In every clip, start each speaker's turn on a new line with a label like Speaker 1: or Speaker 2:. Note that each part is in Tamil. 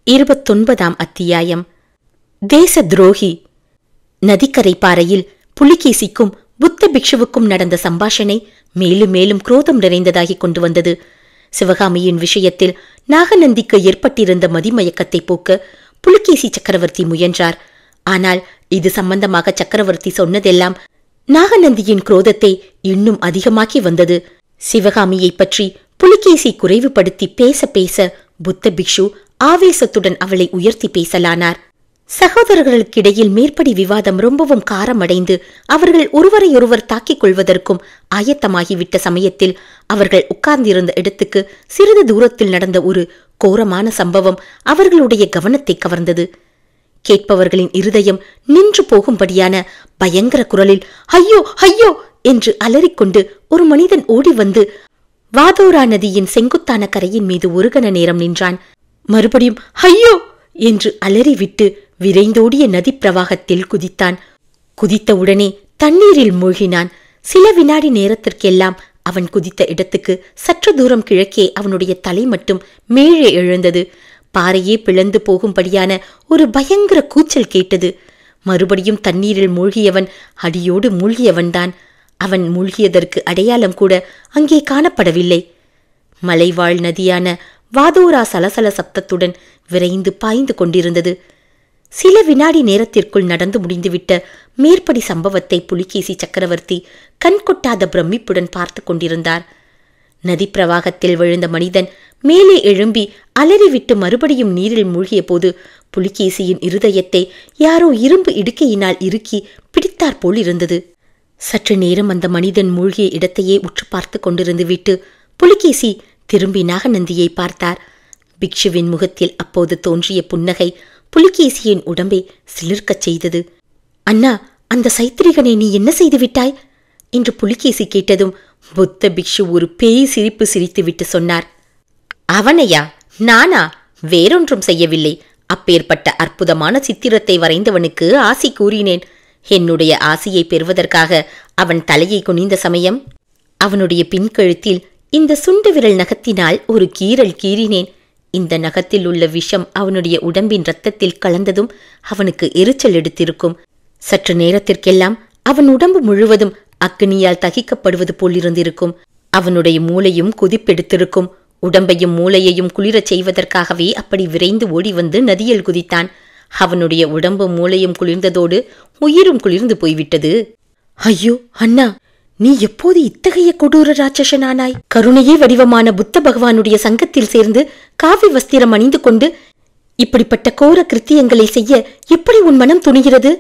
Speaker 1: 29ஆம் அத்தியாயம். தேச துரோகி. நதிக்கரை பாறையில் புலிகேசிக்கும் புத்த பிக்ஷுவுக்கும் நடந்த சம்பாஷணை மேலும் மேலும் குரோதம் நிறைந்ததாகிக் கொண்டு வந்தது. சிவகாமியின் விஷயத்தில் நாகநந்திக்கு ஏற்பட்டிருந்த மதிமயக்கத்தை போக்க புலிகேசி சக்கரவர்த்தி முயன்றார். ஆனால் இது சம்பந்தமாக சக்கரவர்த்தி சொன்னதெல்லாம் நாகநந்தியின் குரோதத்தை இன்னும் அதிகமாக்கி வந்தது. சிவகாமியை பற்றி புலிகேசி குறைவுபடுத்தி பேச பேச புத்த பிக்ஷு ஆவேசத்துடன் அவளை உயர்த்தி பேசலானார். சகோதரர்களுக்கிடையில் மேற்படி விவாதம் ரொம்பவும் காரமடைந்து அவர்கள் ஒருவரையொருவர் தாக்கிக் கொள்வதற்கும் ஆயத்தமாகிவிட்ட சமயத்தில் அவர்கள் உட்கார்ந்திருந்த இடத்துக்கு சிறிது தூரத்தில் நடந்த ஒரு கோரமான சம்பவம் அவர்களுடைய கவனத்தை கவர்ந்தது. கேட்பவர்களின் இருதயம் நின்று போகும்படியான பயங்கர குரலில் ஐயோ ஐயோ என்று அலறிக்கொண்டு ஒரு மனிதன் ஓடி வந்து வாதோரா நதியின் செங்குத்தான கரையின் மீது ஒரு கண நேரம் நின்றான். மறுபடியும் ஐயோ என்று அலறிவிட்டு விரைந்தோடிய நதி பிரவாகத்தில் குதித்தான். குதித்த உடனே தண்ணீரில் மூழ்கினான். சில வினாடி நேரத்திற்கெல்லாம் அவன் குதித்த இடத்துக்கு சற்று தூரம் கிழக்கே அவனுடைய தலை மட்டும் மேலே எழுந்தது. பாறையே பிளந்து போகும்படியான ஒரு பயங்கர கூச்சல் கேட்டது. மறுபடியும் தண்ணீரில் மூழ்கியவன் அடியோடு மூழ்கியவன்தான். அவன் மூழ்கியதற்கு அடையாளம் கூட அங்கே காணப்படவில்லை. மலைவாழ் நதியான வாதோரா சலசல சப்தத்துடன் விரைந்து பாய்ந்து கொண்டிருந்தது. சில வினாடி நேரத்திற்குள் நடந்து முடிந்துவிட்ட மேற்படி சம்பவத்தை புலிகேசி சக்கரவர்த்தி கண்கொட்டாத பிரமிப்புடன் பார்த்து கொண்டிருந்தார். நதி பிரவாகத்தில் விழுந்த மனிதன் மேலே எழும்பி அலறிவிட்டு மறுபடியும் நீரில் மூழ்கிய போது புலிகேசியின் இருதயத்தை யாரோ இரும்பு இடுக்கையினால் இறுக்கி பிடித்தாற்போல் இருந்தது. சற்று நேரம் அந்த மனிதன் மூழ்கிய இடத்தையே உற்று பார்த்து கொண்டிருந்து விட்டு புலிகேசி திரும்பி நாகநந்தியை பார்த்தார். பிக்ஷுவின் முகத்தில் அப்போது தோன்றிய புன்னகை புலிகேசியின் உடம்பை சிலிர்க்கச் செய்தது. அண்ணா, அந்த சைத்திரிகனை நீ என்ன செய்து விட்டாய் என்று புலிகேசி கேட்டதும் புத்த பிக்ஷு ஒரு பேய் சிரிப்பு சிரித்துவிட்டு சொன்னார். அவனையா? நானா? வேறொன்றும் செய்யவில்லை. அப்பேற்பட்ட அற்புதமான சித்திரத்தை வரைந்தவனுக்கு ஆசி கூறினேன். என்னுடைய ஆசியை பெறுவதற்காக அவன் தலையை குனிந்த சமயம் அவனுடைய பின்கழுத்தில் இந்த சுண்டு விரல் நகத்தினால் ஒரு கீறல் கீறினேன். இந்த நகத்தில் உள்ள விஷம் அவனுடைய உடம்பின் இரத்தத்தில் கலந்ததும் அவனுக்கு எரிச்சல் எடுத்திருக்கும். சற்று நேரத்திற்கெல்லாம் அவன் உடம்பு முழுவதும் அக்னியால் தகிக்கப்படுவது போலிருந்திருக்கும். அவனுடைய மூளையும் கொதிப்பெடுத்திருக்கும். உடம்பையும் மூளையையும் குளிரச் செய்வதற்காகவே அப்படி விரைந்து ஓடி வந்து நதியில் குதித்தான். அவனுடைய உடம்பும் மூளையும் குளிர்ந்ததோடு உயிரும் குளிர்ந்து போய்விட்டது. ஐயோ அண்ணா, நீ எப்போது இத்தகைய கொடூர ராட்சசனானாய்? கருணையே வடிவமான புத்த பகவானுடைய சங்கத்தில் சேர்ந்து காவி வஸ்திரம் அணிந்து கொண்டு இப்படிப்பட்ட கோர கிருத்தியங்களை செய்ய எப்படி உன் மனம் துணிகிறது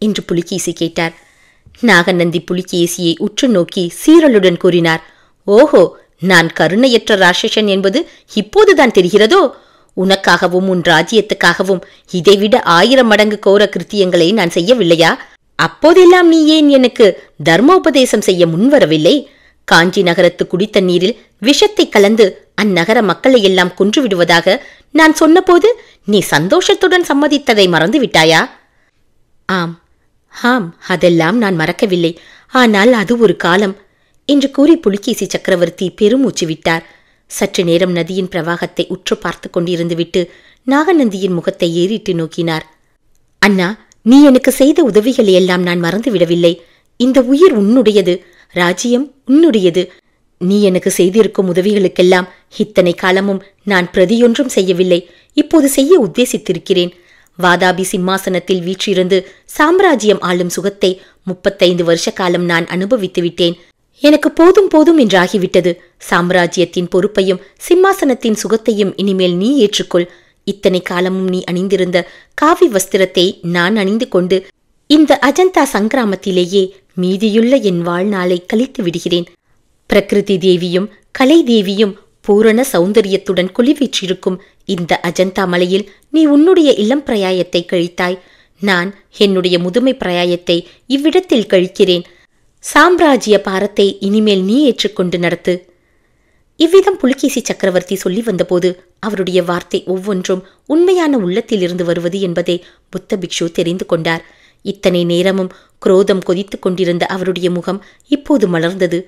Speaker 1: என்று புலிகேசி கேட்டார். நாகநந்தி புலிகேசியை உற்று நோக்கி சீரலுடன் கூறினார். ஓஹோ, நான் கருணையற்ற ராட்சசன் என்பது இப்போதுதான் தெரிகிறதோ? உனக்காகவும் உன் ராஜ்யத்துக்காகவும் இதைவிட 1000 மடங்கு கோர கிருத்தியங்களை நான் செய்யவில்லையா? அப்போதெல்லாம் நீ ஏன் எனக்கு தர்மோபதேசம் செய்ய முன்வரவில்லை? காஞ்சி நகரத்து குடித்தண்ணீரில் விஷத்தை கலந்து அந்நகர மக்களையெல்லாம் கொன்றுவிடுவதாக நான் சொன்னபோது நீ சந்தோஷத்துடன் சம்மதித்ததை மறந்து விட்டாயா? ஆம் ஆம், அதெல்லாம் நான் மறக்கவில்லை. ஆனால் அது ஒரு காலம் என்று கூறி புலிகேசி சக்கரவர்த்தி பெருமூச்சு விட்டார். சற்று நேரம் நதியின் பிரவாகத்தை உற்று பார்த்து கொண்டிருந்து விட்டு நாகநந்தியின் முகத்தை ஏறிட்டு நோக்கினார். அண்ணா, நீ எனக்கு செய்த உதவிகளை எல்லாம் நான் மறந்துவிடவில்லை. இந்த உயிர் உன்னுடையது, ராஜ்யம் உன்னுடையது. நீ எனக்கு செய்திருக்கும் உதவிகளுக்கெல்லாம் இத்தனை காலமும் நான் பிரதியொன்றும் செய்யவில்லை. இப்போது செய்ய உத்தேசித்திருக்கிறேன். வாதாபி சிம்மாசனத்தில் வீற்றிருந்து சாம்ராஜ்யம் ஆளும் சுகத்தை 35 வருஷ காலம் நான் அனுபவித்து விட்டேன். எனக்கு போதும் போதும் என்றாகிவிட்டது. சாம்ராஜ்யத்தின் பொறுப்பையும் சிம்மாசனத்தின் சுகத்தையும் இனிமேல் நீ ஏற்றுக்கொள். இத்தனை காலமும் நீ அணிந்திருந்த காவி வஸ்திரத்தை நான் அணிந்து கொண்டு இந்த அஜந்தா சங்கிராமத்திலேயே மீதியுள்ள என் வாழ்நாளை கழித்து விடுகிறேன். பிரகிருதி தேவியும் கலை தேவியும் பூரண சௌந்தரியத்துடன் குளிவீற்றிருக்கும் இந்த அஜந்தா மலையில் நீ உன்னுடைய இளம் பிரயாயத்தை கழித்தாய். நான் என்னுடைய முதுமை பிரயாயத்தை இவ்விடத்தில் கழிக்கிறேன். சாம்ராஜ்ய பாரத்தை இனிமேல் நீ ஏற்றுக்கொண்டு நடத்து. இவ்விதம் புலிகேசி சக்கரவர்த்தி சொல்லி வந்தபோது அவருடைய வார்த்தை ஒவ்வொன்றும் உண்மையான உள்ளத்தில் இருந்து வருவது என்பதை புத்த பிக்ஷு தெரிந்து கொண்டார். இத்தனை நேரமும் குரோதம் கொதித்து கொண்டிருந்த அவருடைய முகம் இப்போது மலர்ந்தது.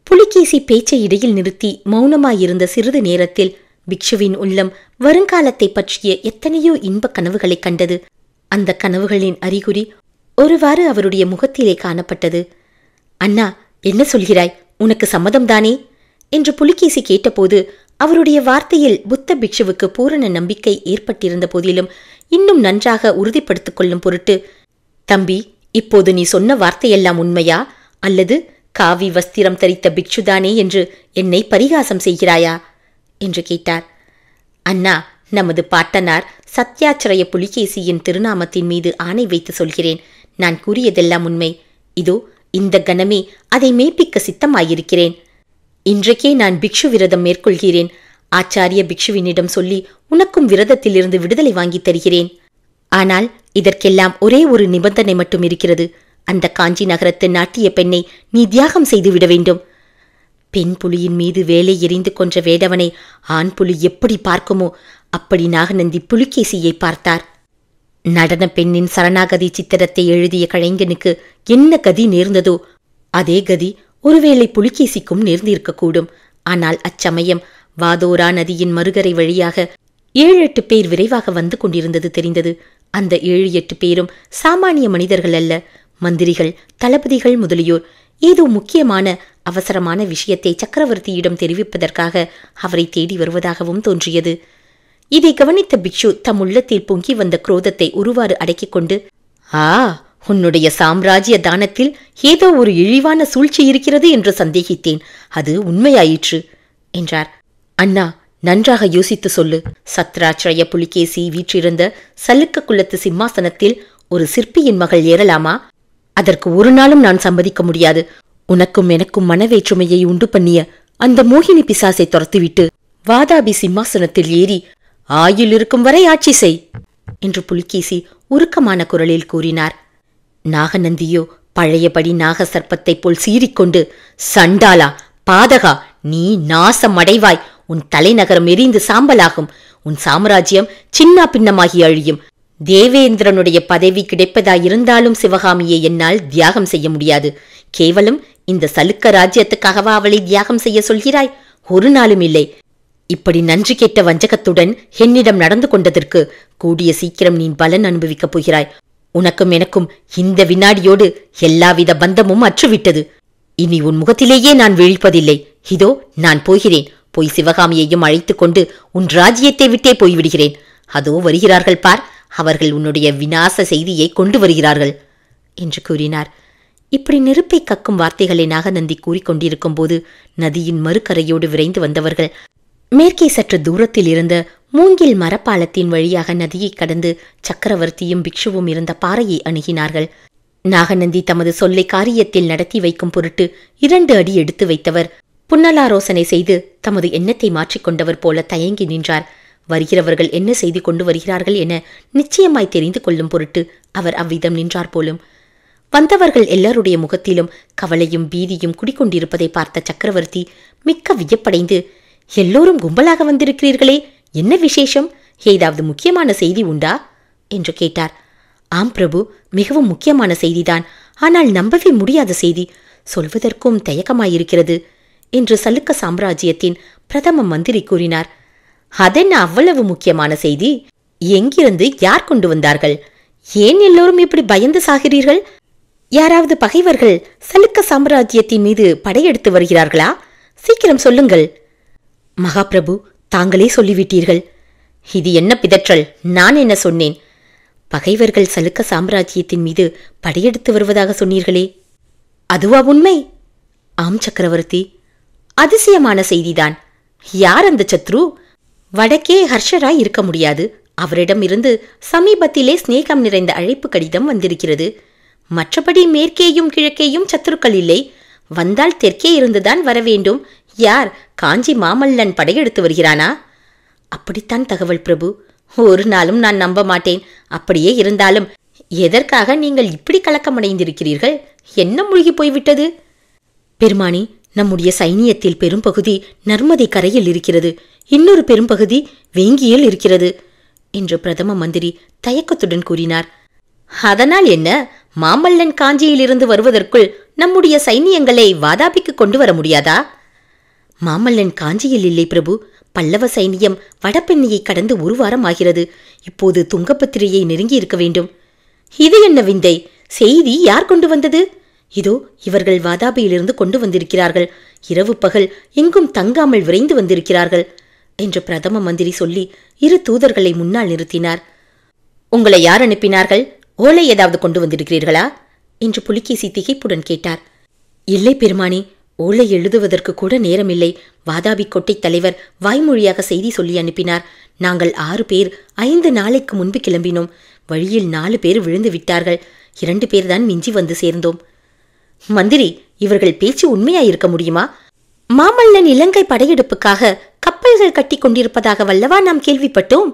Speaker 1: புலிகேசி பேச்சை இடையில் நிறுத்தி மௌனமாயிருந்த சிறிது நேரத்தில் பிக்ஷுவின் உள்ளம் வருங்காலத்தை பற்றிய எத்தனையோ இன்பக் கனவுகளை கண்டது. அந்த கனவுகளின் அறிகுறி ஒருவாறு அவருடைய முகத்திலே காணப்பட்டது. அண்ணா, என்ன சொல்கிறாய்? உனக்கு சம்மதம்தானே என்று புலிகேசி கேட்டபோது அவருடைய வார்த்தையில் புத்த பிக்ஷுவுக்கு பூரண நம்பிக்கை ஏற்பட்டிருந்த போதிலும் இன்னும் நன்றாக உறுதிப்படுத்திக் கொள்ளும் பொருட்டு, தம்பி, இப்போது நீ சொன்ன வார்த்தையெல்லாம் உண்மையா, அல்லது காவி வஸ்திரம் தரித்த பிக்ஷுதானே என்று என்னை பரிகாசம் செய்கிறாயா என்று கேட்டார். அண்ணா, நமது பாட்டனார் சத்யாச்சிரய புலிகேசியின் திருநாமத்தின் மீது ஆணை வைத்து சொல்கிறேன், நான் கூறியதெல்லாம் உண்மை. இதோ இந்த கணமே அதை மெய்ப்பிக்க சித்தமாயிருக்கிறேன். இன்றைக்கே நான் பிக்ஷு விரதம் மேற்கொள்கிறேன். ஆச்சாரிய பிக்ஷுவினிடம் சொல்லி உனக்கும் விரதத்திலிருந்து விடுதலை வாங்கி தருகிறேன். ஆனால் இதற்கெல்லாம் ஒரே ஒரு நிபந்தனை மட்டும் இருக்கிறது. அந்த காஞ்சி நகரத்து நாட்டிய பெண்ணை நீ தியாகம் செய்துவிட வேண்டும். பெண் புலியின் மீது வேலை எறிந்து கொன்ற வேடவனை ஆண் புலி எப்படி பார்க்குமோ அப்படி நாகநந்தி புலிகேசியை பார்த்தார். நடன பெண்ணின் சரணாகதி சித்திரத்தை எழுதிய கலைஞனுக்கு என்ன கதி நேர்ந்ததோ அதே கதி ஒருவேளை புலிகேசிக்கும் நேர்ந்திருக்கக்கூடும். ஆனால் அச்சமயம் வாதோரா நதியின் மறுகரை வழியாக 7-8 பேர் விரைவாக வந்து கொண்டிருந்தது தெரிந்தது. அந்த 7-8 பேரும் சாமானிய மனிதர்கள் அல்ல, மந்திரிகள், தளபதிகள் முதலியோர். ஏதோ முக்கியமான அவசரமான விஷயத்தை சக்கரவர்த்தியிடம் தெரிவிப்பதற்காக அவரை தேடி வருவதாகவும் தோன்றியது. இதை கவனித்த பிக்ஷு தம் உள்ளத்தில் பொங்கி வந்த குரோதத்தை ஒருவாறு அடக்கிக் கொண்டு, உன்னுடைய சாம்ராஜ்ய தானத்தில் ஏதோ ஒரு இழிவான சூழ்ச்சி இருக்கிறது என்று சந்தேகித்தேன். அது உண்மையாயிற்று என்றார். அண்ணா, நன்றாக யோசித்து சொல்லு. சத்ராச்சிரய புலிகேசி வீற்றிருந்த சல்லுக்க குலத்து சிம்மாசனத்தில் ஒரு சிற்பியின் மகள் ஏறலாமா? அதற்கு ஒரு நாளும் நான் சம்மதிக்க முடியாது. உனக்கும் எனக்கும் மனவேற்றுமையை உண்டு பண்ணிய அந்த மோகினி பிசாசை துரத்துவிட்டு வாதாபி சிம்மாசனத்தில் ஏறி ஆயுள் இருக்கும் வரை ஆட்சி செய் என்று புலிகேசி உருக்கமான குரலில் கூறினார். நாகநந்தியோ பழையபடி நாக சர்ப்பத்தைப் போல் சீறிக்கொண்டு, சண்டாளா, பாதகா, நீ நாசம் அடைவாய். உன் தலைநகரம் எரிந்து சாம்பலாகும். உன் சாம்ராஜ்யம் சின்னா பின்னமாகி அழியும். தேவேந்திரனுடைய பதவி கிடைப்பதாயிருந்தாலும் சிவகாமியை என்னால் தியாகம் செய்ய முடியாது. கேவலம் இந்த சலுக்க ராஜ்யத்துக்காகவா அவளை தியாகம் செய்ய சொல்கிறாய்? ஒரு நாளும் இல்லை. இப்படி நன்றி கேட்ட வஞ்சகத்துடன் என்னிடம் நடந்து கொண்டதற்கு கூடிய சீக்கிரம் நீ பலன் அனுபவிக்கப் போகிறாய். உனக்கும் எனக்கும் இந்த வினாடியோடு எல்லாவித பந்தமும் அற்றுவிட்டது. இனி உன் முகத்திலேயே நான் விழிப்பதில்லை. இதோ நான் போகிறேன். போய் சிவகாமியையும் அழைத்துக் கொண்டு உன் ராஜ்யத்தை விட்டே போய்விடுகிறேன். அதோ வருகிறார்கள் பார், அவர்கள் உன்னுடைய விநாச செய்தியை கொண்டு வருகிறார்கள் என்று கூறினார். இப்படி நெருப்பை கக்கும் வார்த்தைகளை நாகநந்தி கூறிக்கொண்டிருக்கும் போது நதியின் மறுகரையோடு விரைந்து வந்தவர்கள் மேற்கே சற்று தூரத்தில் இருந்த மூங்கில் மரப்பாலத்தின் வழியாக நதியை கடந்து சக்கரவர்த்தியும் பிக்ஷுவும் இருந்த பாறையை அணுகினார்கள். நாகநந்தி தமது சொல்லை காரியத்தில் நடத்தி வைக்கும் பொருட்டு 2 அடி எடுத்து வைத்தவர் புன்னலாரோசனை செய்து தமது எண்ணத்தை மாற்றிக்கொண்டவர் போல தயங்கி நின்றார். வருகிறவர்கள் என்ன செய்து கொண்டு வருகிறார்கள் என நிச்சயமாய் தெரிந்து கொள்ளும் பொருட்டு அவர் அவ்விதம் நின்றார் போலும். வந்தவர்கள் எல்லாருடைய முகத்திலும் கவலையும் பீதியும் குடிக்கொண்டிருப்பதை பார்த்த சக்கரவர்த்தி மிக்க வியப்படைந்து, எல்லோரும் கும்பலாக வந்திருக்கிறீர்களே, என்ன விசேஷம்? ஏதாவது முக்கியமான செய்தி உண்டா என்று கேட்டார். ஆம் பிரபு, மிகவும் முக்கியமான செய்திதான். ஆனால் நம்பவே முடியாத செய்தி. சொல்வதற்கும் தயக்கமாயிருக்கிறது என்று சலுக்க சாம்ராஜ்யத்தின் பிரதம மந்திரி கூறினார். அதென்ன அவ்வளவு முக்கியமான செய்தி? எங்கிருந்து யார் கொண்டு வந்தார்கள்? ஏன் எல்லோரும் இப்படி பயந்து சாகிறீர்கள்? யாராவது பகைவர்கள் சலுக்க சாம்ராஜ்யத்தின் மீது படையெடுத்து வருகிறார்களா? சீக்கிரம் சொல்லுங்கள். மகாபிரபு, தாங்களே சொல்லிவிட்டீர்கள். இது என்ன பிதற்றல்? நான் என்ன சொன்னேன்? பகைவர்கள் சலுக்க சாம்ராஜ்யத்தின் மீது படையெடுத்து வருவதாக சொன்னீர்களே, அதுவா உண்மை? ஆம் சக்கரவர்த்தி. அதிசயமான செய்திதான். யார் அந்த சத்ரு? வடக்கே ஹர்ஷராய் இருக்க முடியாது. அவரிடம் இருந்து சமீபத்திலே சிநேகம் நிறைந்த அழைப்பு கடிதம் வந்திருக்கிறது. மற்றபடி மேற்கேயும் கிழக்கேயும் சத்துருக்கள் இல்லை. வந்தால் தெற்கே இருந்துதான் வரவேண்டும். யார்? காஞ்சி மாமல்லன் படையெடுத்து வருகிறானா? அப்படித்தான் தகவல் பிரபு. ஒரு நாளும் நான் நம்ப மாட்டேன். அப்படியே இருந்தாலும் எதற்காக நீங்கள் இப்படி கலக்கமடைந்திருக்கிறீர்கள்? என்ன மூழ்கி போய்விட்டது? பெருமானி, நம்முடைய சைனியத்தில் பெரும்பகுதி நர்மதை கரையில் இருக்கிறது. இன்னொரு பெரும்பகுதி வேங்கியில் இருக்கிறது என்று பிரதம மந்திரி தயக்கத்துடன் கூறினார். அதனால் என்ன? மாமல்லன் காஞ்சியிலிருந்து வருவதற்குள் நம்முடைய சைனியங்களை வாதாபிக்கு கொண்டு வர முடியாதா? மாமல்லன் காஞ்சியில் இல்லை பிரபு. பல்லவ சைனியம் வடபெண்ணியை கடந்து 1 வாரம் ஆகிறது. இப்போது துங்கபத்திரையை நெருங்கி இருக்க வேண்டும். இது என்ன விந்தை? செய்தி யார் கொண்டு வந்தது? இதோ இவர்கள் வாதாபியிலிருந்து கொண்டு வந்திருக்கிறார்கள். இரவு பகல் எங்கும் தங்காமல் விரைந்து வந்திருக்கிறார்கள் என்று பிரதம மந்திரி சொல்லி 2 தூதர்களை முன்னால் நிறுத்தினார். உங்களை யார் அனுப்பினார்கள்? ஓலை ஏதாவது கொண்டு வந்திருக்கிறீர்களா என்று புலிகேசி திகைப்புடன் கேட்டார். இல்லை பெருமானே, ஓலை எழுதுவதற்கு கூட நேரமில்லை. வாதாபி கோட்டை தலைவர் வாய்மொழியாக செய்தி சொல்லி அனுப்பினார். நாங்கள் 6 பேர் 5 நாளைக்கு முன்பு கிளம்பினோம். வழியில் 4 பேர் விழுந்து விட்டார்கள். 2 பேர்தான் மிஞ்சி வந்து சேர்ந்தோம். மந்திரி, இவர்கள் பேச்சு உண்மையாயிருக்க முடியுமா? மாமல்லன் இலங்கை படையெடுப்புக்காக கப்பல்கள் கட்டி கொண்டிருப்பதாக வல்லவா நாம் கேள்விப்பட்டோம்.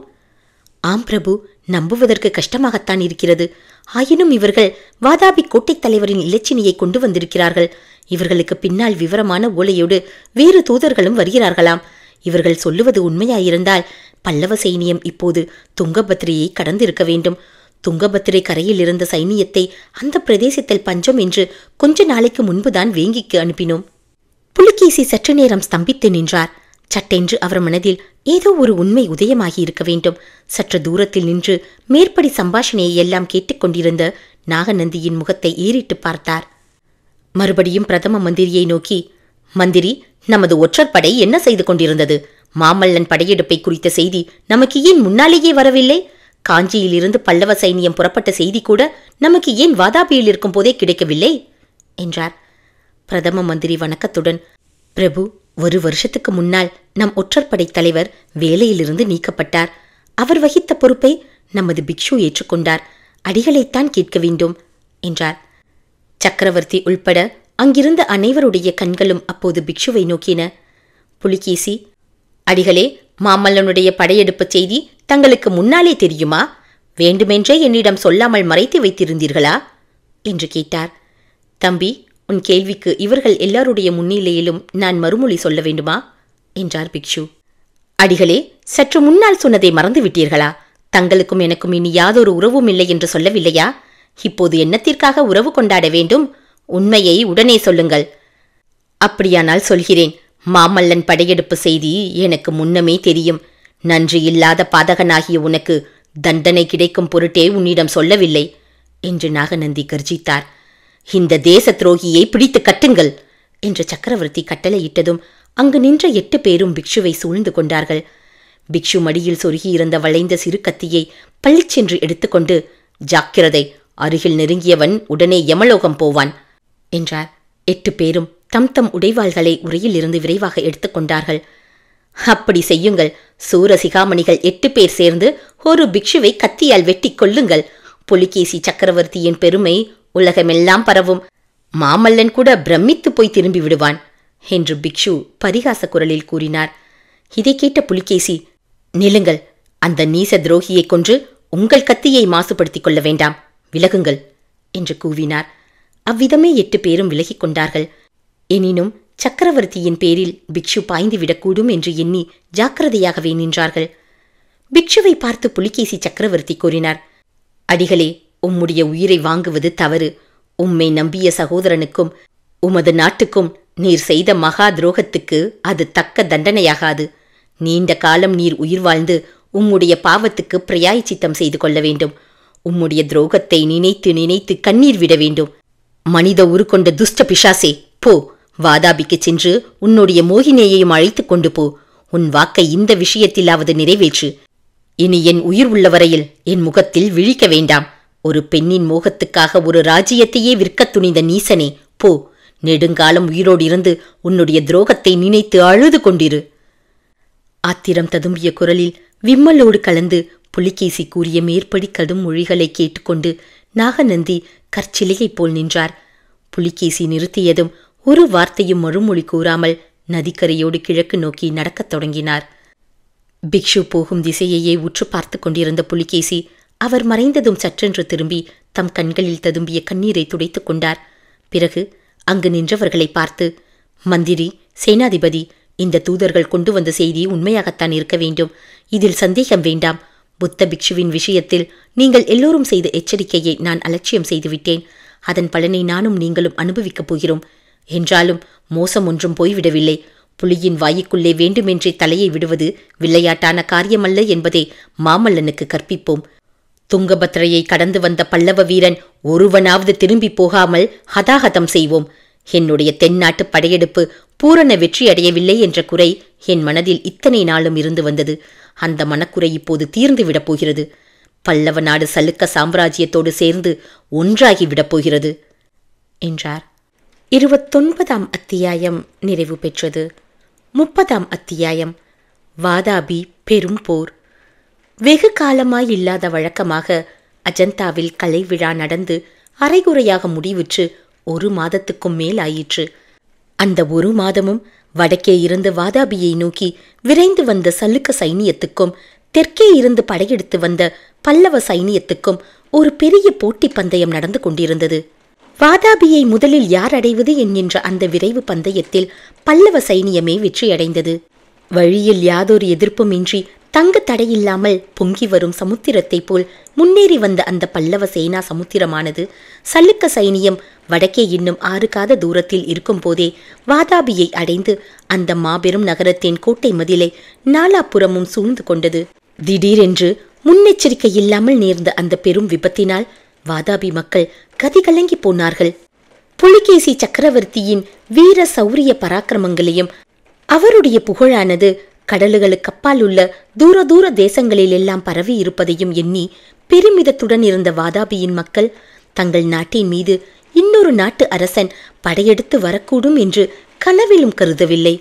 Speaker 1: ஆம் பிரபு, நம்புவதற்கு கஷ்டமாகத்தான் இருக்கிறது. ஆயினும் இவர்கள் வாதாபி கோட்டை தலைவரின் இலச்சினையை கொண்டு வந்திருக்கிறார்கள். இவர்களுக்கு பின்னால் விவரமான ஓலையோடு வேறு தூதர்களும் வருகிறார்களாம். இவர்கள் சொல்லுவது உண்மையாயிருந்தால் பல்லவ சைனியம் இப்போது துங்கபத்திரையை கடந்திருக்க வேண்டும். துங்கபத்திரை கரையில் இருந்த சைனியத்தை அந்த பிரதேசத்தில் பஞ்சம் என்று கொஞ்ச நாளைக்கு முன்புதான் வேங்கிக்கு அனுப்பினோம். புலிகேசி சற்று நேரம் ஸ்தம்பித்து நின்றார். சட்டென்று அவர் மனதில் ஏதோ ஒரு உண்மை உதயமாகி இருக்க வேண்டும். சற்று தூரத்தில் நின்று மேற்படி சம்பாஷணையை எல்லாம் கேட்டுக்கொண்டிருந்த நாகநந்தியின் முகத்தை ஏறிட்டு பார்த்தார். மறுபடியும் பிரதம மந்திரியை நோக்கி, மந்திரி, நமது ஒற்றற்படை என்ன செய்து கொண்டிருந்தது? மாமல்லன் படையெடுப்பை குறித்த செய்தி நமக்கு ஏன் முன்னாலேயே வரவில்லை? காஞ்சியிலிருந்து பல்லவ சைனியம் புறப்பட்ட செய்தி கூட நமக்கு ஏன் வாதாபியில் இருக்கும் போதே கிடைக்கவில்லை என்றார். பிரதம மந்திரி வணக்கத்துடன், பிரபு, 1 வருஷத்துக்கு முன்னால் நம் ஒற்றற்படை தலைவர் வேலையிலிருந்து நீக்கப்பட்டார். அவர் வகித்த பொறுப்பை நமது பிக்ஷு ஏற்றுக்கொண்டார். அடிகளைத்தான் கேட்க வேண்டும் என்றார். சக்கரவர்த்தி உள்பட அங்கிருந்த அனைவருடைய கண்களும் அப்போது பிக்ஷுவை நோக்கின. புலிகேசி, அடிகளே, மாமல்லனுடைய படையெடுப்பு செய்தி தங்களுக்கு முன்னாலே தெரியுமா? வேண்டுமென்றே என்னிடம் சொல்லாமல் மறைத்து வைத்திருந்தீர்களா என்று கேட்டார். தம்பி, உன் கேள்விக்கு இவர்கள் எல்லாருடைய முன்னிலையிலும் நான் மறுமொழி சொல்ல வேண்டுமா என்றார் பிக்ஷு. அடிகளே, சற்று முன்னால் சொன்னதை மறந்து விட்டீர்களா? தங்களுக்கும் எனக்கும் இனி யாதொரு உறவும் இல்லை என்று சொல்லவில்லையா? இப்போது என்னத்திற்காக உறவு கொண்டாட வேண்டும்? உண்மையை உடனே சொல்லுங்கள். அப்படியானால் சொல்கிறேன். மாமல்லன் படையெடுப்பு செய்தி எனக்கு முன்னமே தெரியும். நன்றி இல்லாத பாதகனாகிய உனக்கு தண்டனை கிடைக்கும் பொருட்டே உன்னிடம் சொல்லவில்லை என்று நாகநந்தி கர்ஜித்தார். இந்த தேச துரோகியை பிடித்து கட்டுங்கள் என்று சக்கரவர்த்தி கட்டளையிட்டதும் அங்கு நின்ற 8 பேரும் பிக்ஷுவை சூழ்ந்து கொண்டார்கள். பிக்ஷு மடியில் சொருகியிருந்த வளைந்த சிறு கத்தியை பளிச்சென்று எடுத்துக்கொண்டு, ஜாக்கிரதை, அருகில் நெருங்கியவன் உடனே யமலோகம் போவான் என்றார். 8 பேரும் தம் தம் உடைவாள்களை உரையில் இருந்து விரைவாக எடுத்துக்கொண்டார்கள். அப்படி செய்யுங்கள். சூரசிகாமணிகள் 8 பேர் சேர்ந்து ஒரு பிக்ஷுவை கத்தியால் வெட்டி கொள்ளுங்கள். புலிகேசி சக்கரவர்த்தியின் பெருமை உலகமெல்லாம் பரவும். மாமல்லன் கூட பிரமித்து போய் திரும்பி விடுவான் என்று பிக்ஷு பரிகாச குரலில் கூறினார். இதை கேட்ட புலிகேசி, நிலுங்கள், அந்த நீச துரோகியை கொன்று உங்கள் கத்தியை மாசுபடுத்திக் கொள்ள வேண்டாம், விலகுங்கள் என்று கூவினார். அவ்விதமே 8 பேரும் விலகிக் கொண்டார்கள். எனினும் சக்கரவர்த்தியின் பேரில் பிக்ஷு பாய்ந்துவிடக்கூடும் என்று எண்ணி ஜாக்கிரதையாகவே நின்றார்கள். பிக்ஷுவை பார்த்து புலிகேசி சக்கரவர்த்தி கூறினார், அடிகளே, உம்முடைய உயிரை வாங்குவது தவறு. உம்மை நம்பிய சகோதரனுக்கும் உமது நாட்டுக்கும் நீர் செய்த மகா துரோகத்துக்கு அது தக்க தண்டனையாகாது. நீண்ட காலம் நீர் உயிர் வாழ்ந்து உம்முடைய பாவத்துக்கு பிரயாய்ச்சித்தம் செய்து கொள்ள வேண்டும். உம்முடைய துரோகத்தை நினைத்து நினைத்து கண்ணீர் விட வேண்டும். மனித உருக்கொண்ட துஷ்ட பிசாசே, போ, வாதாபிக்கு சென்று உன்னுடைய மோகினியையும் அழைத்து கொண்டு போ. உன் வாக்கை இந்த விஷயத்திலாவது நிறைவேற்று. இனி என் உயிர் உள்ளவரையில் என் முகத்தில் விழிக்க வேண்டாம். ஒரு பெண்ணின் மோகத்துக்காக ஒரு ராஜ்யத்தையே விற்கத் துணிந்த நீசனே, போ, நெடுங்காலம் உயிரோடு இருந்து உன்னுடைய துரோகத்தை நினைத்து அழுது கொண்டிரு. ஆத்திரம் ததும்பிய குரலில் விம்மலோடு கலந்து புலிகேசி கூறிய மேற்படி கடும் மொழிகளை கேட்டுக்கொண்டு நாகநந்தி கற்சிலையைப் போல் நின்றார். புலிகேசி நிறுத்தியதும் ஒரு வார்த்தையும் மறுமொழி கூறாமல் நதிக்கரையோடு கிழக்கு நோக்கி நடக்கத் தொடங்கினார். பிக்ஷு போகும் திசையையே உற்று பார்த்து கொண்டிருந்த புலிகேசி அவர் மறைந்ததும் சற்றென்று திரும்பி தம் கண்களில் ததும்பிய கண்ணீரை துடைத்துக் கொண்டார். பிறகு அங்கு நின்றவர்களை பார்த்து, மந்திரி, சேனாதிபதி, இந்த தூதர்கள் கொண்டு வந்த செய்தி உண்மையாகத்தான் இருக்க வேண்டும். இதில் சந்தேகம் வேண்டாம். புத்த பிக்ஷுவின் விஷயத்தில் நீங்கள் எல்லோரும் செய்த எச்சரிக்கையை நான் அலட்சியம் செய்துவிட்டேன். அதன் பலனை நானும் நீங்களும் அனுபவிக்கப் போகிறோம். என்றாலும் மோசம் ஒன்றும் போய்விடவில்லை. புலியின் வாய்க்குள்ளே வேண்டுமென்றே தலையை விடுவது விளையாட்டான காரியமல்ல என்பதை மாமல்லனுக்கு கற்பிப்போம். துங்கபத்ரையை கடந்து வந்த பல்லவ வீரன் ஒருவனாவது திரும்பி போகாமல் ஹதாஹதம் செய்வோம். என்னுடைய தென்னாட்டு படையெடுப்பு பூரண வெற்றியடையவில்லை என்ற குறை என் மனதில் இத்தனை நாளும் இருந்து வந்தது. அந்த மனக்குறை இப்போது தீர்ந்துவிடப் போகிறது. பல்லவ நாடு சலுக்க சாம்ராஜ்யத்தோடு சேர்ந்து ஒன்றாகிவிடப் போகிறது என்றார். 29ஆம் அத்தியாயம் நிறைவு பெற்றது. 30ஆம் அத்தியாயம் வாதாபி பெரும் போர். வெகு காலமாயில்லாத வழக்கமாக அஜந்தாவில் கலை விழா நடந்து அரைகுறையாக முடிவுற்று 1 மாதத்துக்கும் மேல் ஆயிற்று. அந்த 1 மாதமும் வடக்கே இருந்து வாதாபியை நோக்கி விரைந்து வந்த சல்லுக்க சைனியத்துக்கும் தெற்கே இருந்து படையெடுத்து வந்த பல்லவ சைனியத்துக்கும் ஒரு பெரிய போட்டி பந்தயம் நடந்து கொண்டிருந்தது. வாதாபியை முதலில் யார் அடைவது என்கின்ற அந்த விரைவு பந்தயத்தில் பல்லவ சைனியமே வெற்றியடைந்தது. வழியில் யாதொரு எதிர்ப்பும் இன்றி தங்கு தடையில்லாமல் பொங்கி வரும் சமுத்திரத்தை போல் முன்னேறி வந்த அந்த பல்லவ சேனா சமுத்திரமானது சல்லுக்க சைனியம் வடக்கே இன்னும் 6 காத தூரத்தில் இருக்கும் போதே வாதாபியை அடைந்து அந்த மாபெரும் நகரத்தின் கோட்டை மதிலை நாலாபுறமும் சூழ்ந்து கொண்டது. திடீரென்று முன்னெச்சரிக்கை இல்லாமல் நேர்ந்த அந்த பெரும் விபத்தினால் வாதாபி மக்கள் கதிகலங்கி போனார்கள். புலிகேசி சக்கரவர்த்தியின் வீர சௌரிய பராக்கிரமங்களையும் அவருடைய புகழானது கடலுகளுக்கு அப்பால் உள்ள தூர தூர தேசங்களில் எல்லாம் பரவி இருப்பதையும் எண்ணி பெருமிதத்துடன் இருந்த வாதாபியின் மக்கள் தங்கள் நாட்டின் மீது இன்னொரு நாட்டு அரசன் படையெடுத்து வரக்கூடும் என்று கனவிலும் கருதவில்லை.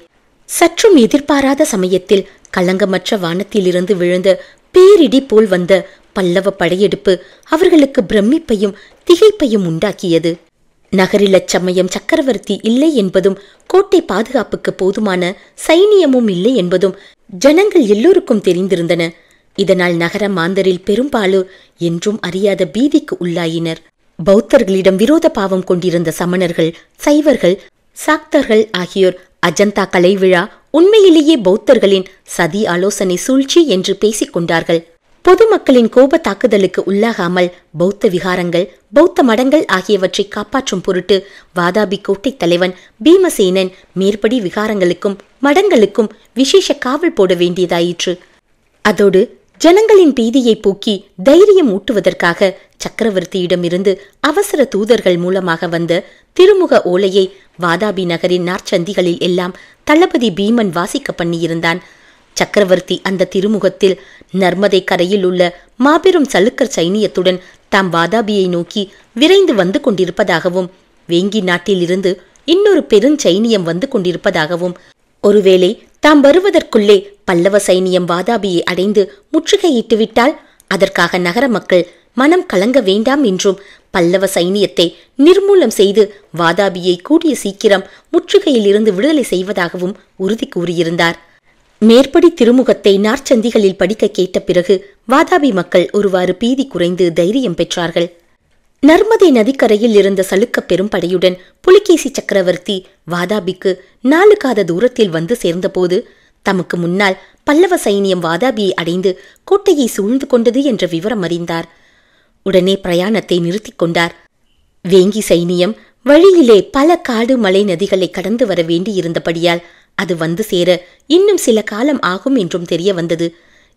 Speaker 1: சற்றும் எதிர்பாராத சமயத்தில் களங்கமற்ற வானத்திலிருந்து விழுந்த பேரிடி போல் வந்த பல்லவ படையெடுப்பு அவர்களுக்கு பிரமிப்பையும் திகைப்பையும் உண்டாக்கியது. நகரில் அச்சமயம் சக்கரவர்த்தி இல்லை என்பதும் கோட்டை பாதுகாப்புக்கு போதுமான சைனியமும் இல்லை என்பதும் ஜனங்கள் எல்லோருக்கும் தெரிந்திருந்தன. இதனால் நகர மாந்தரில் பெரும்பாலோர் என்றும் அறியாத பீதிக்கு உள்ளாயினர். பௌத்தர்களிடம் விரோத பாவம் கொண்டிருந்த சமணர்கள், சைவர்கள், சாக்தர்கள் ஆகியோர் அஜந்தா கலை விழா உண்மையிலேயே பௌத்தர்களின் சதி ஆலோசனை சூழ்ச்சி என்று பேசிக் கொண்டார்கள். பொதுமக்களின் கோப தாக்குதலுக்கு உள்ளாகாமல் பௌத்த விகாரங்கள், பௌத்த மடங்கள் ஆகியவற்றை காப்பாற்றும் பொருட்டு வாதாபி கோட்டை தலைவன் பீமசேனன் மேற்படி விகாரங்களுக்கும் மடங்களுக்கும் விசேஷ காவல் போட வேண்டியதாயிற்று. அதோடு ஜனங்களின் பீதியை போக்கி தைரியம் ஊட்டுவதற்காக சக்கரவர்த்தியிடமிருந்து அவசர தூதர்கள் மூலமாக வந்த திருமுக ஓலையை வாதாபி நகரின் நாற்சந்திகளில் எல்லாம் தளபதி பீமன் வாசிக்க பண்ணியிருந்தான். சக்கரவர்த்தி அந்த திருமுகத்தில் நர்மதை கரையில் உள்ள மாபெரும் சலுக்கர் சைனியத்துடன் தாம் வாதாபியை நோக்கி விரைந்து வந்து கொண்டிருப்பதாகவும், வேங்கி நாட்டிலிருந்து இன்னொரு பெருஞ்சைனியம் வந்து கொண்டிருப்பதாகவும், ஒருவேளை தாம் வருவதற்குள்ளே பல்லவ சைனியம் வாதாபியை அடைந்து முற்றுகையிட்டுவிட்டால் அதற்காக நகர மக்கள் மனம் கலங்க வேண்டாம் என்றும், பல்லவ சைனியத்தை நிர்மூலம் செய்து வாதாபியை கூடிய சீக்கிரம் முற்றுகையில் இருந்து விடுதலை செய்வதாகவும் உறுதி கூறியிருந்தார். மேற்படி திருமுகத்தை நாற்சந்திகளில் படிக்க கேட்ட பிறகு வாதாபி மக்கள் ஒருவாறு பீதி குறைந்து தைரியம் பெற்றார்கள். நர்மதை நதிக்கரையில் இருந்த சலுக்க பெரும்படையுடன் புலிகேசி சக்கரவர்த்தி வாதாபிக்கு 4 காத தூரத்தில் வந்து சேர்ந்தபோது தமக்கு முன்னால் பல்லவ சைனியம் வாதாபியை அடைந்து கோட்டையை சூழ்ந்து கொண்டது என்ற விவரம் அறிந்தார். உடனே பிரயாணத்தை நிறுத்திக் கொண்டார். வேங்கி சைனியம் வழியிலே பல காடு மலை நதிகளை கடந்து வர வேண்டியிருந்தபடியால் அது வந்து சேர இன்னும் சில காலம் ஆகும் என்றும் தெரிய வந்தது.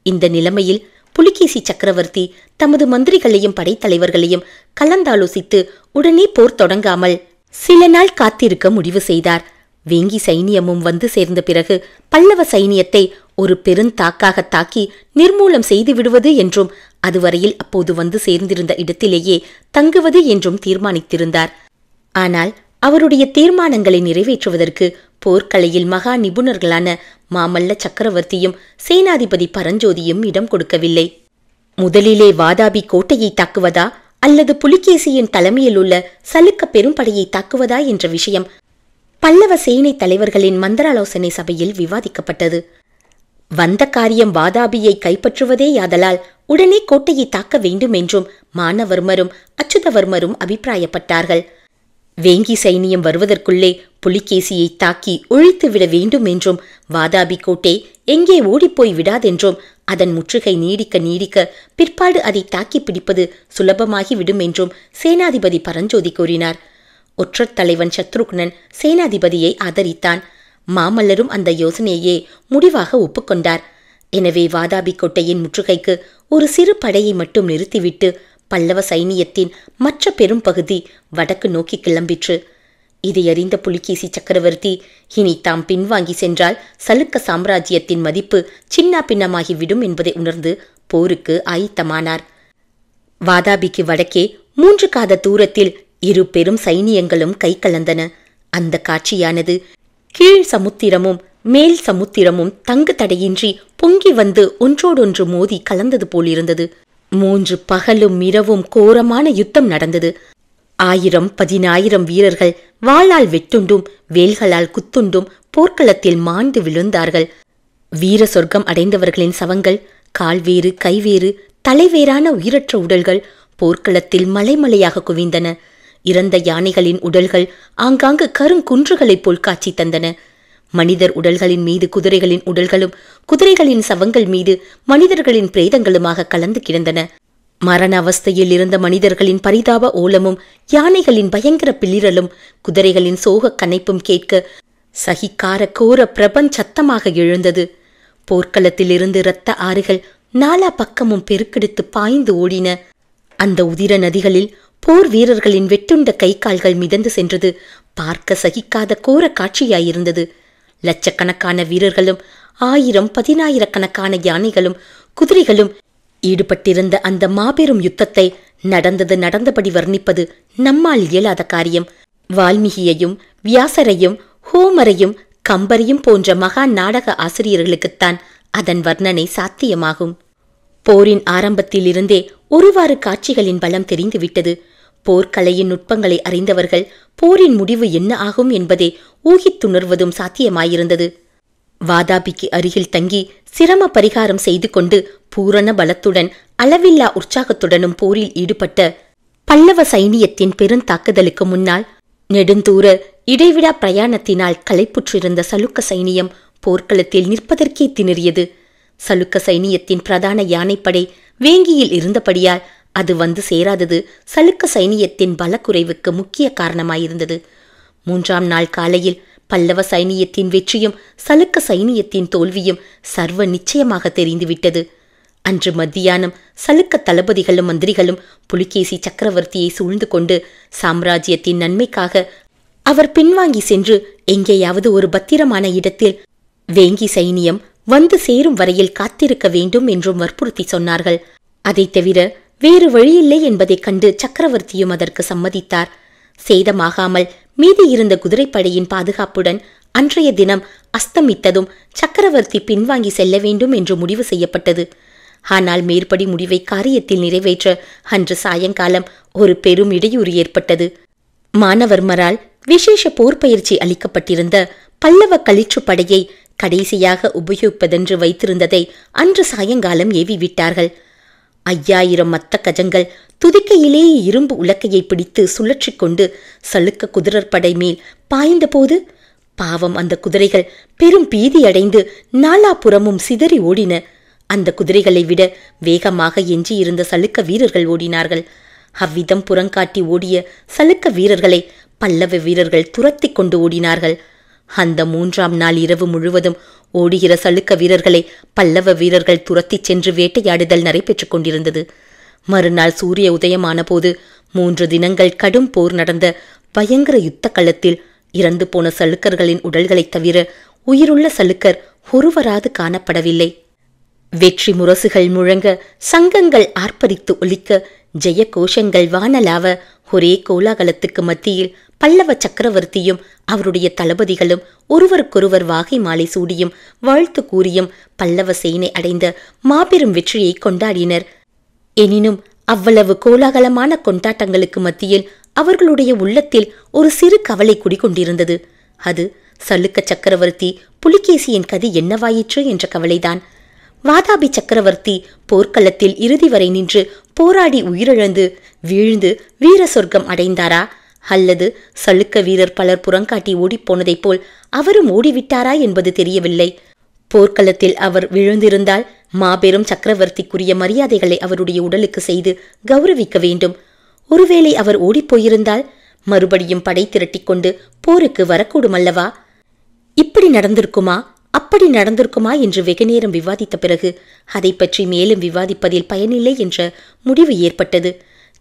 Speaker 1: இந்த நிலைமையில் புலிகேசி சக்கரவர்த்தி தமது மந்திரிகளையும் படைத்தலைவர்களையும் கலந்தாலோசித்து உடனே போர் தொடங்காமல் சில நாள் காத்திருக்க முடிவு செய்தார். வேங்கி சைனியமும் வந்து சேர்ந்த பிறகு பல்லவ சைனியத்தை ஒரு பெருந்தாக்காக தாக்கி நிர்மூலம் செய்து விடுவது என்றும், அதுவரையில் அப்போது வந்து சேர்ந்திருந்த இடத்திலேயே தங்குவது என்றும் தீர்மானித்திருந்தார். ஆனால் அவருடைய தீர்மானங்களை நிறைவேற்றுவதற்கு போர்க்கலையில் மகா நிபுணர்களான மாமல்ல சக்கரவர்த்தியும் சேனாதிபதி பரஞ்சோதியும் இடம் கொடுக்கவில்லை. முதலிலே வாதாபி கோட்டையை தாக்குவதா அல்லது புலிகேசியின் தலைமையில் உள்ள சலுக்க பெரும்படையை தாக்குவதா என்ற விஷயம் பல்லவ சேனை தலைவர்களின் மந்திராலோசனை சபையில் விவாதிக்கப்பட்டது. வந்த காரியம் வாதாபியை கைப்பற்றுவதேயாதலால் உடனே கோட்டையை தாக்க வேண்டும் என்றும் மானவர்மரும் அச்சுதவர்மரும் அபிப்பிராயப்பட்டார்கள். வேங்கி சைனியம் வருவதற்குள்ளே புலிகேசியை தாக்கி ஒழித்துவிட வேண்டும் என்றும், வாதாபி கோட்டை எங்கே ஓடிப்போய் விடாதென்றும், அதன் முற்றுகை நீடிக்க நீடிக்க பிற்பாடு அதை தாக்கி பிடிப்பது சுலபமாகிவிடும் என்றும் சேனாதிபதி பரஞ்சோதி கூறினார். ஒற்றர் தலைவன் சத்ருக்னன் சேனாதிபதியை ஆதரித்தான். மாமல்லரும் அந்த யோசனையே முடிவாக ஒப்புக்கொண்டார். எனவே வாதாபி கோட்டையின் முற்றுகைக்கு ஒரு சிறு படையை மட்டும் நிறுத்திவிட்டு பல்லவ சைனியத்தின் மற்ற பெரும் பகுதி வடக்கு நோக்கி கிளம்பிற்று. இதை அறிந்த புலிகேசி சக்கரவர்த்தி இனி தாம் பின்வாங்கி சென்றால் சலுக்க சாம்ராஜ்யத்தின் மதிப்பு சின்ன பின்னமாகிவிடும் என்பதை உணர்ந்து போருக்கு ஆயத்தமானார். வாதாபிக்கு வடக்கே 3 காத தூரத்தில் இரு பெரும் சைனியங்களும் கை கலந்தன. அந்த காட்சியானது கீழ் சமுத்திரமும் மேல் சமுத்திரமும் தங்கு தடையின்றி பொங்கி வந்து ஒன்றோடொன்று மோதி கலந்தது போலிருந்தது. 3 பகலும் இரவும் கோரமான யுத்தம் நடந்தது. 1000-10,000 வீரர்கள் வாளால் வெட்டுண்டும் வேல்களால் குத்துண்டும் போர்க்களத்தில் மாண்டு விழுந்தார்கள். வீர சொர்க்கம் அடைந்தவர்களின் சவங்கள், கால்வேறு கைவேறு தலைவேறான உயிரற்ற உடல்கள் போர்க்களத்தில் மலைமலையாக குவிந்தன. இறந்த யானைகளின் உடல்கள் ஆங்காங்கு கருங்குன்றுகளைப் போல் காட்சி தந்தன. மனிதர் உடல்களின் மீது குதிரைகளின் உடல்களும் குதிரைகளின் சவங்கள் மீது மனிதர்களின் பிரேதங்களுமாக கலந்து கிடந்தன. மரண அவஸ்தையில் இருந்த மனிதர்களின் பரிதாப ஓலமும் யானைகளின் பயங்கர பிளிரலும் குதிரைகளின் சோக கனைப்பும் கேட்க சகிக்கார கோர பிரபஞ்சத்தமாக எழுந்தது. போர்க்களத்திலிருந்து இரத்த ஆறுகள் நாலா பக்கமும் பெருக்கெடுத்து பாய்ந்து ஓடின. அந்த உதிர நதிகளில் போர் வீரர்களின் வெட்டுண்ட கை கால்கள் மிதந்து சென்றது பார்க்க சகிக்காத கோர காட்சியாயிருந்தது. லட்சக்கணக்கான வீரர்களும் 1000-10,000 யானைகளும் குதிரைகளும் ஈடுபட்டிருந்த அந்த மாபெரும் யுத்தத்தை நடந்தபடி வர்ணிப்பது நம்மால் இயலாத காரியம். வால்மீகியையும் வியாசரையும் ஹோமரையும் கம்பரையும் போன்ற மகா நாடக ஆசிரியர்களுக்குத்தான் அதன் வர்ணனை சாத்தியமாகும். போரின் ஆரம்பத்திலிருந்தே ஒருவாறு காட்சிகளின் பலம் தெரிந்துவிட்டது. போர்க்கலையின் நுட்பங்களை அறிந்தவர்கள் போரின் முடிவு என்ன ஆகும் என்பதை ஊகித்துணர்வதும் சாத்தியமாயிருந்தது. வாதாபிக்கு அருகில் தங்கி சிரம பரிகாரம் செய்து கொண்டு பூரண பலத்துடன் அளவில்லா உற்சாகத்துடனும் போரில் ஈடுபட்ட பல்லவ சைனியத்தின் பெருந்தாக்குதலுக்கு முன்னால் நெடுந்தூர இடைவிடா பிரயாணத்தினால் களைப்புற்றிருந்த சலுக்க சைனியம் போர்க்களத்தில் நிற்பதற்கே திணறியது. சலுக்க சைனியத்தின் பிரதான யானைப்படை வேங்கியில் இருந்தபடியால் அது வந்து சேராதது சலுக்க சைனியத்தின் பலக்குறைவுக்கு முக்கிய காரணமாயிருந்தது. 3ஆம் நாள் காலையில் பல்லவ சைனியத்தின் வெற்றியும் சலுக்க சைனியத்தின் தோல்வியும் சர்வ நிச்சயமாக தெரிந்துவிட்டது. அன்று மத்தியானம் சலுக்க தளபதிகளும் மந்திரிகளும் புலிகேசி சக்கரவர்த்தியை சூழ்ந்து கொண்டு சாம்ராஜ்யத்தின் நன்மைக்காக அவர் பின்வாங்கி சென்று எங்கேயாவது ஒரு பத்திரமான இடத்தில் வேங்கி சைனியம் வந்து சேரும் வரையில் காத்திருக்க வேண்டும் என்றும் வற்புறுத்தி சொன்னார்கள். அதை தவிர வேறு வழியில்லை என்பதைக் கண்டு சக்கரவர்த்தியும் அதற்கு சம்மதித்தார். சேதமாகாமல் மீதி இருந்த குதிரைப்படையின் பாதுகாப்புடன் அன்றைய தினம் அஸ்தமித்ததும் சக்கரவர்த்தி பின்வாங்கி செல்ல வேண்டும் என்று முடிவு செய்யப்பட்டது. ஆனால் மேற்படி முடிவை காரியத்தில் நிறைவேற்ற அன்று சாயங்காலம் ஒரு பெரும் இடையூறு ஏற்பட்டது. மானவர்மரால் விசேஷ போர் பயிற்சி அளிக்கப்பட்டிருந்த பல்லவ களிற்று படையை கடைசியாக உபயோகிப்பதென்று வைத்திருந்ததை அன்று சாயங்காலம் ஏவிவிட்டார்கள். 5000 மத்த கஜங்கள் துதிக்கையிலேயே இரும்பு உலக்கையை பிடித்து சுழற்றி கொண்டு சலுக்க குதிரற்படை மேல் பாய்ந்தபோது பாவம் அந்த குதிரைகள் பெரும் பீதியடைந்து நாலாபுறமும் சிதறி ஓடின. அந்த குதிரைகளை விட வேகமாக எஞ்சியிருந்த சலுக்க வீரர்கள் ஓடினார்கள். அவ்விதம் புறங்காட்டி ஓடிய சலுக்க வீரர்களை பல்லவ வீரர்கள் துரத்தி கொண்டு ஓடினார்கள். அந்த 3ஆம் நாள் இரவு முழுவதும் ஓடுகிற சலுக்க வீரர்களை பல்லவ வீரர்கள் துரத்திச் சென்று வேட்டையாடுதல் நடைபெற்றுக் கொண்டிருந்தது. மறுநாள் சூரிய உதயமான போது 3 தினங்கள் கடும் போர் நடந்த பயங்கர யுத்த களத்தில் இறந்து போன சலுக்கர்களின் உடல்களைத் தவிர உயிருள்ள சலுக்கர் ஒருவராது காணப்படவில்லை. வெற்றி முரசுகள் முழங்க, சங்கங்கள் ஆர்ப்பரித்து ஒலிக்க, ஜெய கோஷங்கள் வானலாவ ஒரே கோலாகலத்துக்கு மத்தியில் பல்லவ சக்கரவர்த்தியும் அவருடைய தளபதிகளும் ஒருவருக்கொருவர் வாகை மாலை சூடியும் வாழ்த்து கூறியும் பல்லவ சேனை அடைந்த மாபெரும் வெற்றியை கொண்டாடினர். எனினும் அவ்வளவு கோலாகலமான கொண்டாட்டங்களுக்கு மத்தியில் அவர்களுடைய உள்ளத்தில் ஒரு சிறு கவலை குடிகொண்டிருந்தது. அது சலுக்க சக்கரவர்த்தி புலிகேசியின் கதி என்னவாயிற்று என்ற கவலைதான். வாதாபி சக்கரவர்த்தி போர்க்களத்தில் இறுதி வரை நின்று போராடி உயிரிழந்து வீழ்ந்து வீர சொர்க்கம் அடைந்தாரா, அல்லது சலுக்க வீரர் பலர் புறங்காட்டி ஓடிப்போனதைப் போல் அவரும் ஓடிவிட்டாரா என்பது தெரியவில்லை. போர்க்களத்தில் அவர் விழுந்திருந்தால் மாபெரும் சக்கரவர்த்திக்குரிய மரியாதைகளை அவருடைய உடலுக்கு செய்து கௌரவிக்க வேண்டும். ஒருவேளை அவர் ஓடிப்போயிருந்தால் மறுபடியும் படை திரட்டி கொண்டு போருக்கு வரக்கூடுமல்லவா? இப்படி நடந்திருக்குமா, அப்படி நடந்திருக்குமா என்று வெகுநேரம் விவாதித்த பிறகு அதை பற்றி மேலும் விவாதிப்பதில் பயனில்லை என்ற முடிவு ஏற்பட்டது.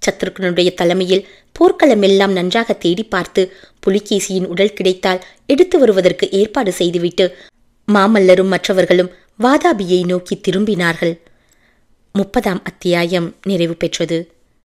Speaker 1: சத்ருக்னுடைய தலைமையில் போர்க்களமெல்லாம் நன்றாக தேடி பார்த்து புலிகேசியின் உடல் கிடைத்தால் எடுத்து வருவதற்கு ஏற்பாடு செய்துவிட்டு மாமல்லரும் மற்றவர்களும் வாதாபியை நோக்கி திரும்பினார்கள். 30ஆம் அத்தியாயம் நிறைவு பெற்றது.